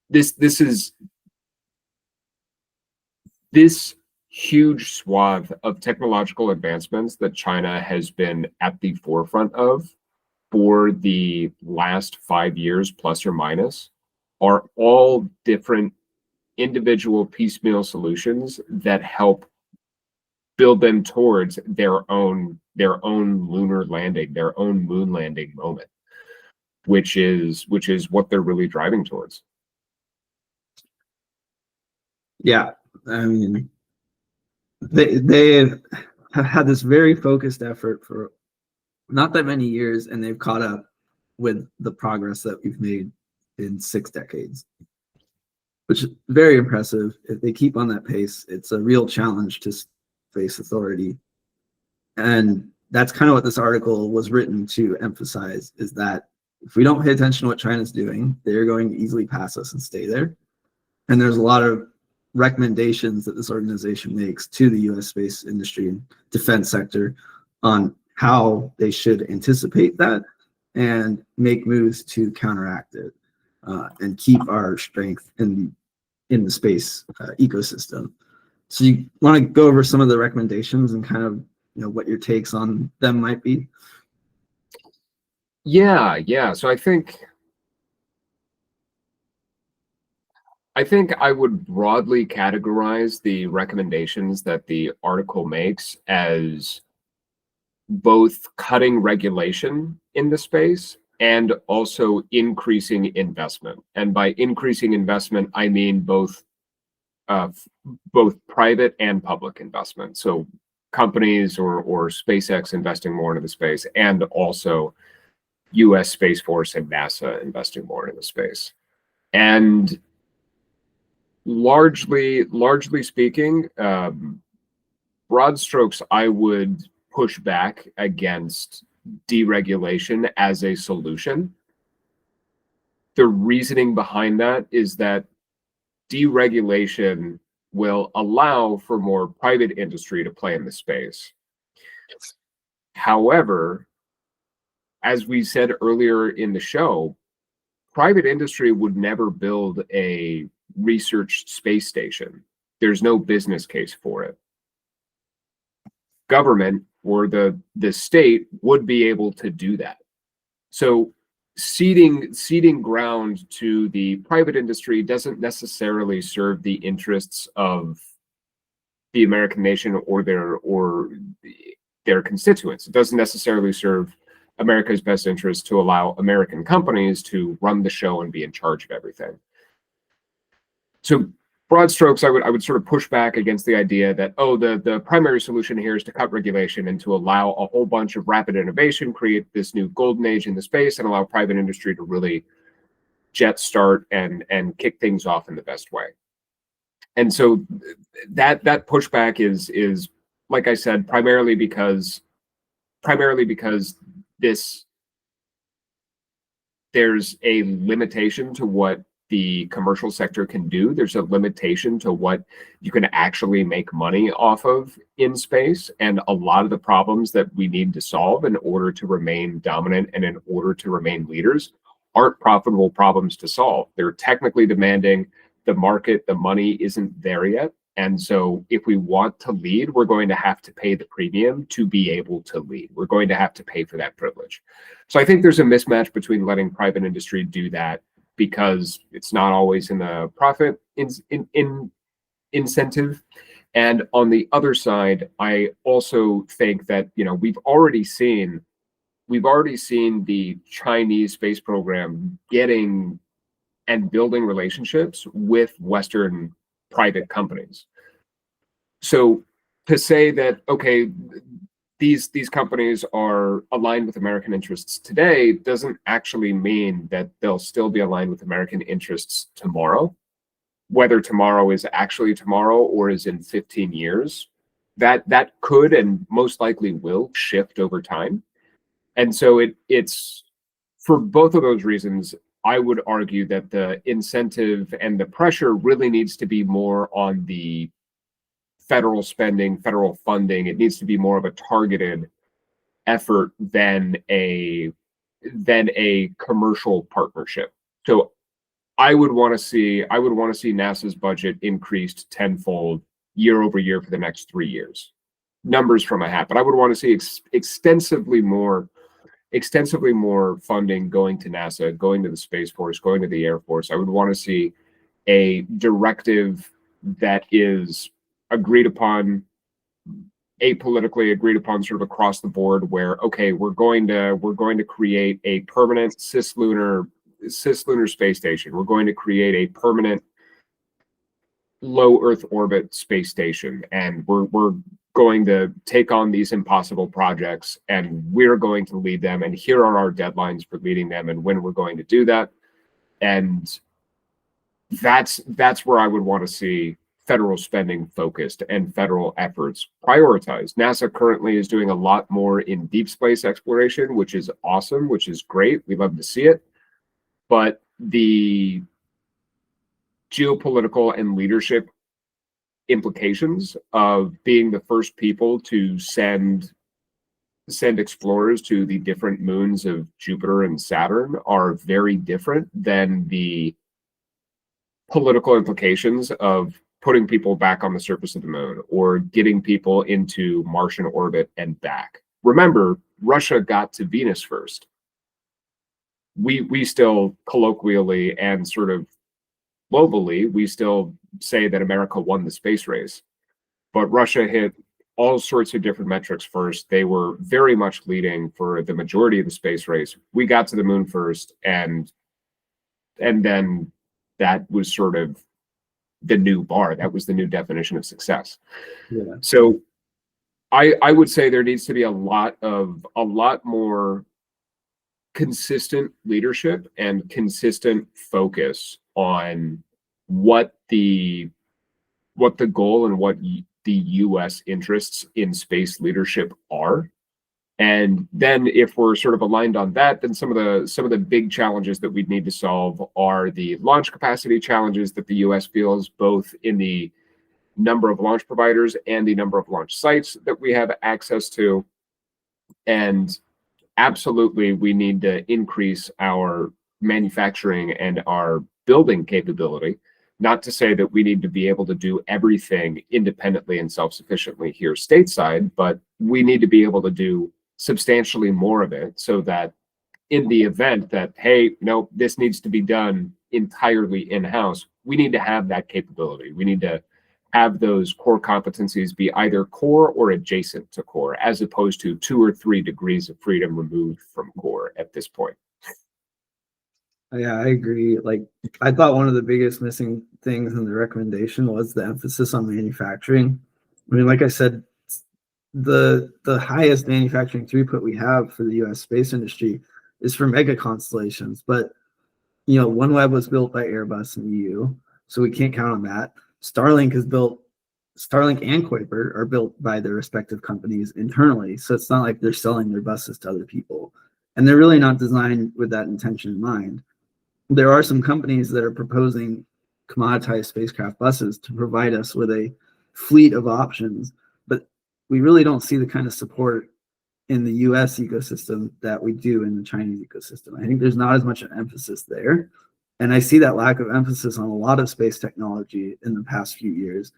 This huge swath of technological advancements that China has been at the forefront of for the last 5 years, plus or minus, are all different individual piecemeal solutions that help build them towards their own lunar landing, their own moon landing moment, which is what they're really driving towards. Yeah, I mean, they have had this very focused effort for not that many years, and they've caught up with the progress that we've made in 6 decades, which is very impressive. If they keep on that pace, it's a real challenge to space authority. And that's kind of what this article was written to emphasize, is that if we don't pay attention to what China's doing, they're going to easily pass us and stay there. And there's a lot of recommendations that this organization makes to the U.S. space industry and defense sector on how they should anticipate that and make moves to counteract it and keep our strength in the space ecosystem. So you want to go over some of the recommendations and kind of what your takes on them might be. Yeah. So I think I would broadly categorize the recommendations that the article makes as both cutting regulation in the space and also increasing investment. And by increasing investment, I mean uh, both private and public investment. So companies or SpaceX investing more into the space, and also U.S. Space Force and NASA investing more into the space. And largely speaking, broad strokes, I would push back against deregulation as a solution. The reasoning behind that is that deregulation will allow for more private industry to play in the space. However, as we said earlier in the show, private industry would never build a research space station. There's no business case for it. Government or the state would be able to do that. So ceding ground to the private industry doesn't necessarily serve the interests of the American nation or their constituents. It doesn't necessarily serve America's best interest to allow American companies to run the show and be in charge of everything. So broad strokes, I would sort of push back against the idea that, oh, the primary solution here is to cut regulation and to allow a whole bunch of rapid innovation, create this new golden age in the space, and allow private industry to really jet start and kick things off in the best way. And so that pushback is, like I said, primarily because there's a limitation to what the commercial sector can do. There's a limitation to what you can actually make money off of in space. And a lot of the problems that we need to solve in order to remain dominant and in order to remain leaders aren't profitable problems to solve. They're technically demanding. The market, the money isn't there yet. And so if we want to lead, we're going to have to pay the premium to be able to lead. We're going to have to pay for that privilege. So I think there's a mismatch between letting private industry do that, because it's not always in the profit incentive. And on the other side, I also think that, we've already seen the Chinese space program getting and building relationships with Western private companies. So to say that, okay, these companies are aligned with American interests today doesn't actually mean that they'll still be aligned with American interests tomorrow. Whether tomorrow is actually tomorrow or is in 15 years, that could and most likely will shift over time. And so it's for both of those reasons, I would argue that the incentive and the pressure really needs to be more on the federal spending, federal funding. It needs to be more of a targeted effort than a commercial partnership. So I would want to see NASA's budget increased tenfold year over year for the next 3 years. Numbers from a hat, but I would want to see extensively more funding going to NASA, going to the Space Force, going to the Air Force. I would want to see a directive that is agreed upon, apolitically agreed upon, sort of across the board, where, okay, we're going to create a permanent cislunar space station. We're going to create a permanent low Earth orbit space station, and we're going to take on these impossible projects, and we're going to lead them, and here are our deadlines for leading them and when we're going to do that. And that's where I would want to see federal spending focused and federal efforts prioritized. NASA currently is doing a lot more in deep space exploration, which is awesome, which is great. We love to see it. But the geopolitical and leadership implications of being the first people to send explorers to the different moons of Jupiter and Saturn are very different than the political implications of putting people back on the surface of the moon or getting people into Martian orbit and back. Remember, Russia got to Venus first. We still colloquially and sort of globally, we still say that America won the space race, but Russia hit all sorts of different metrics first. They were very much leading for the majority of the space race. We got to the moon first, and then that was sort of the new bar. That was the new definition of success. Yeah. So I would say there needs to be a lot more consistent leadership and consistent focus on what the goal and what the US interests in space leadership are. And then if we're sort of aligned on that, then some of the big challenges that we'd need to solve are the launch capacity challenges that the US feels, both in the number of launch providers and the number of launch sites that we have access to. And absolutely, we need to increase our manufacturing and our building capability. Not to say that we need to be able to do everything independently and self-sufficiently here stateside, but we need to be able to do substantially more of it so that in the event that, hey, no, this needs to be done entirely in-house, we need to have that capability. We need to have those core competencies be either core or adjacent to core, as opposed to 2 or 3 degrees of freedom removed from core at this point. Yeah, I agree. Like, I thought one of the biggest missing things in the recommendation was the emphasis on manufacturing. I mean, like I said, the highest manufacturing throughput we have for the U.S. space industry is for mega constellations. But, OneWeb was built by Airbus and EU, so we can't count on that. Starlink and Kuiper are built by their respective companies internally. So it's not like they're selling their buses to other people. And they're really not designed with that intention in mind. There are some companies that are proposing commoditized spacecraft buses to provide us with a fleet of options, but we really don't see the kind of support in the US ecosystem that we do in the Chinese ecosystem. I think there's not as much an emphasis there. And I see that lack of emphasis on a lot of space technology in the past few years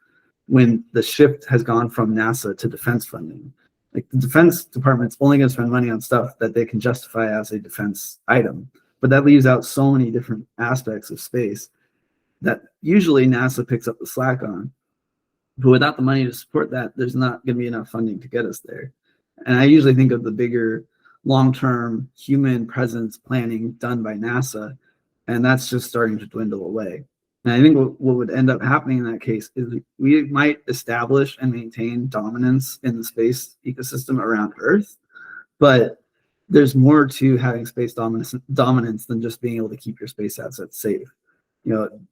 when the shift has gone from NASA to defense funding. Like, the Defense Department's only going to spend money on stuff that they can justify as a defense item. But that leaves out so many different aspects of space that usually NASA picks up the slack on. But without the money to support that, there's not going to be enough funding to get us there. And I usually think of the bigger long-term human presence planning done by NASA, and that's just starting to dwindle away. And I think what would end up happening in that case is we might establish and maintain dominance in the space ecosystem around Earth, but there's more to having space dominance than just being able to keep your space assets safe.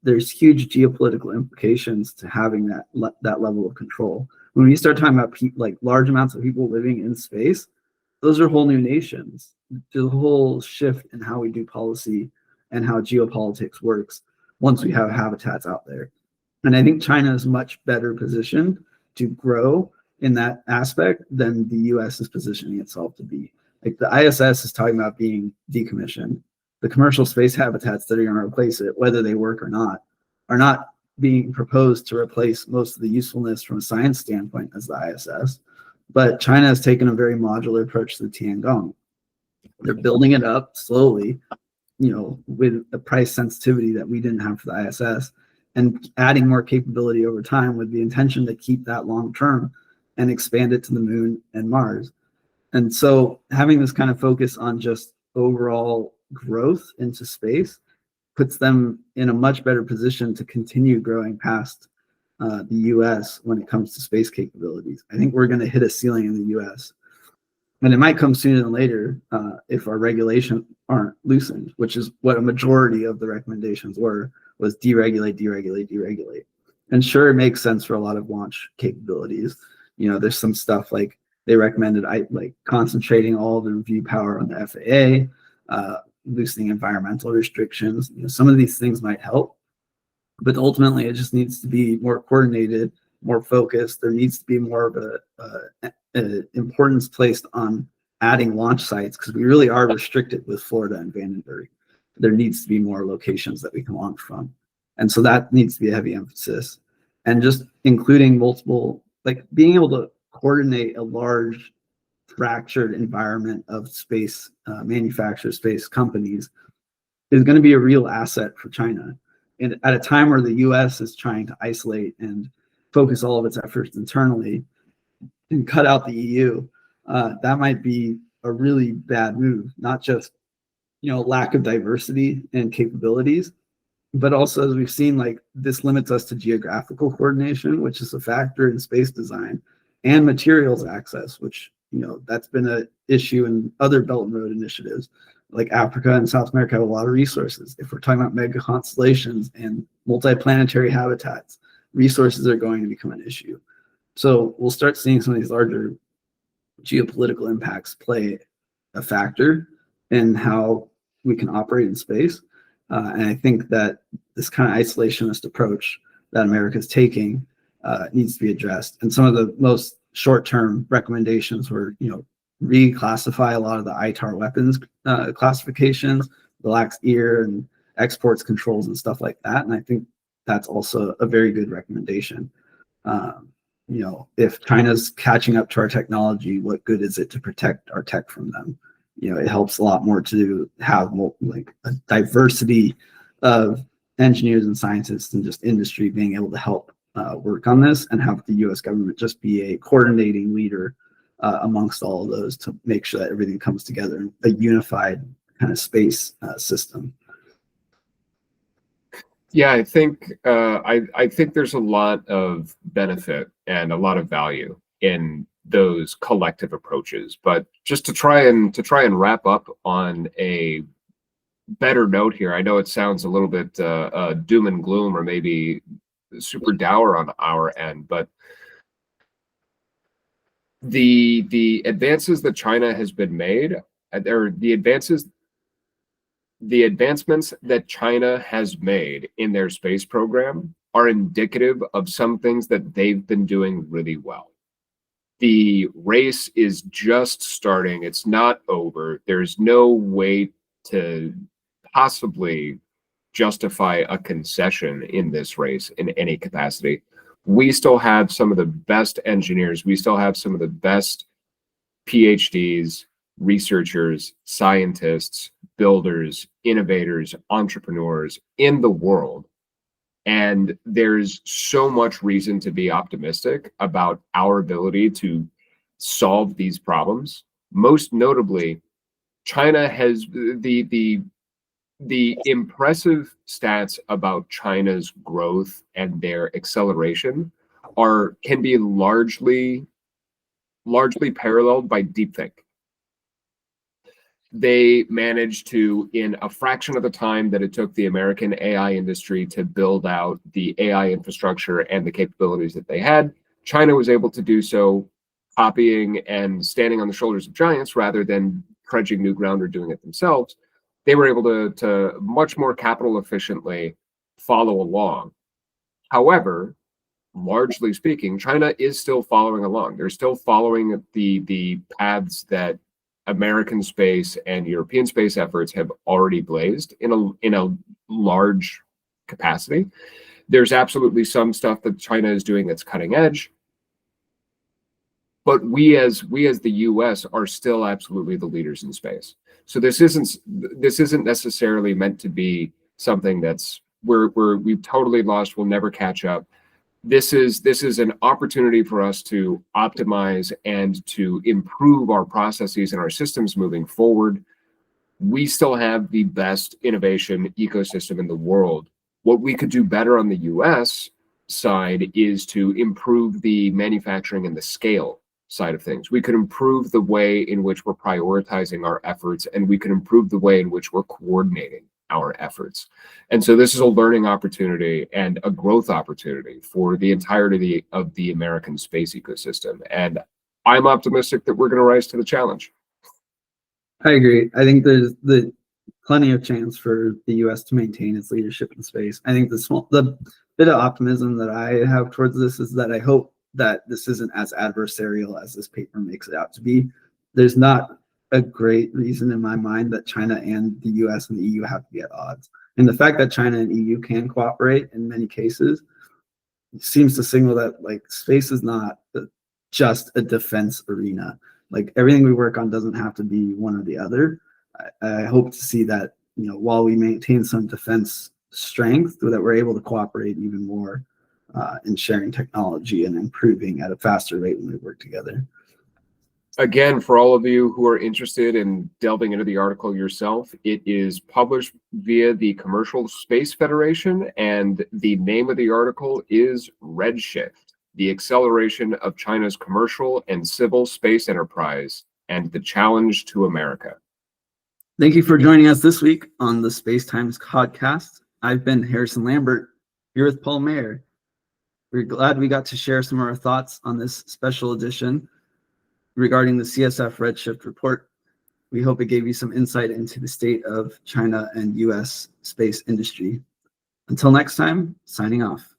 There's huge geopolitical implications to having that level of control. When we start talking about like large amounts of people living in space, those are whole new nations. There's a whole shift in how we do policy and how geopolitics works once we have habitats out there. And I think China is much better positioned to grow in that aspect than the US is positioning itself to be. Like, the ISS is talking about being decommissioned. The commercial space habitats that are going to replace it, whether they work or not, are not being proposed to replace most of the usefulness from a science standpoint as the ISS. But China has taken a very modular approach to the Tiangong. They're building it up slowly, with a price sensitivity that we didn't have for the ISS, and adding more capability over time with the intention to keep that long term and expand it to the moon and Mars. And so having this kind of focus on just overall growth into space puts them in a much better position to continue growing past the US when it comes to space capabilities. I think we're going to hit a ceiling in the US. And it might come sooner than later if our regulations aren't loosened, which is what a majority of the recommendations was deregulate, deregulate, deregulate. And sure, it makes sense for a lot of launch capabilities. There's some stuff like they recommended like concentrating all the review power on the FAA, loosening environmental restrictions. Some of these things might help, but ultimately it just needs to be more coordinated, more focused. There needs to be more of an importance placed on adding launch sites, because we really are restricted with Florida and Vandenberg. There needs to be more locations that we can launch from. And so that needs to be a heavy emphasis. and just including multiple, like being able to coordinate a large fractured environment of space manufacturers, space companies is going to be a real asset for China. And at a time where the US is trying to isolate and focus all of its efforts internally and cut out the EU, that might be a really bad move, not just, lack of diversity and capabilities, but also, as we've seen, like this limits us to geographical coordination, which is a factor in space design, and materials access, which, that's been an issue in other Belt and Road initiatives. Like Africa and South America have a lot of resources. If we're talking about mega constellations and multiplanetary habitats, resources are going to become an issue. So we'll start seeing some of these larger geopolitical impacts play a factor in how we can operate in space. And I think that this kind of isolationist approach that America is taking needs to be addressed. And some of the most short-term recommendations were, reclassify a lot of the ITAR weapons classifications, relax ear and exports controls and stuff like that. And I think that's also a very good recommendation. If China's catching up to our technology, what good is it to protect our tech from them? It helps a lot more to have like a diversity of engineers and scientists and just industry being able to help work on this, and have the U.S. government just be a coordinating leader amongst all of those to make sure that everything comes together in a unified kind of space system. Yeah, I think I think there's a lot of benefit and a lot of value in those collective approaches. But just to try and wrap up on a better note here, I know it sounds a little bit doom and gloom, or maybe super dour on our end, but the advances that China has been made, or the advancements that China has made in their space program, are indicative of some things that they've been doing really well. The race is just starting. It's not over. There's no way to possibly justify a concession in this race in any capacity. We still have some of the best engineers. We still have some of the best PhDs, researchers, scientists, builders, innovators, entrepreneurs in the world. And there's so much reason to be optimistic about our ability to solve these problems. Most notably, China has the impressive stats about China's growth and their acceleration can be largely paralleled by deepfake. They managed to, in a fraction of the time that it took the American AI industry to build out the AI infrastructure and the capabilities that they had, China was able to do so, copying and standing on the shoulders of giants rather than trudging new ground or doing it themselves. They were able to much more capital efficiently follow along. However, largely speaking, China is still following along. They're still following the paths that American space and European space efforts have already blazed in a large capacity. There's absolutely some stuff that China is doing that's cutting edge, but we as the US are still absolutely the leaders in space. So this isn't necessarily meant to be something that's we've totally lost, we'll never catch up. This is an opportunity for us to optimize and to improve our processes and our systems moving forward. We still have the best innovation ecosystem in the world. What we could do better on the US side is to improve the manufacturing and the scale side of things. We could improve the way in which we're prioritizing our efforts, and we could improve the way in which we're coordinating our efforts. And so this is a learning opportunity and a growth opportunity for the entirety of the American space ecosystem. And I'm optimistic that we're going to rise to the challenge. I agree. I think there's plenty of chance for the U.S. to maintain its leadership in space. I think the bit of optimism that I have towards this is that I hope that this isn't as adversarial as this paper makes it out to be. There's not a great reason in my mind that China and the US and the EU have to be at odds. And the fact that China and EU can cooperate in many cases seems to signal that like space is not just a defense arena. Like everything we work on doesn't have to be one or the other. I hope to see that, you know, while we maintain some defense strength, that we're able to cooperate even more in sharing technology and improving at a faster rate when we work together. Again, for all of you who are interested in delving into the article yourself, it is published via the Commercial Space Federation, and the name of the article is Redshift: The Acceleration of China's Commercial and Civil Space Enterprise and the Challenge to America. Thank you for joining us this week on the Space Times podcast. I've been Harrison Lambert, here with Paul Mayer. We're glad we got to share some of our thoughts on this special edition regarding the CSF Redshift report. We hope it gave you some insight into the state of China and US space industry. Until next time, signing off.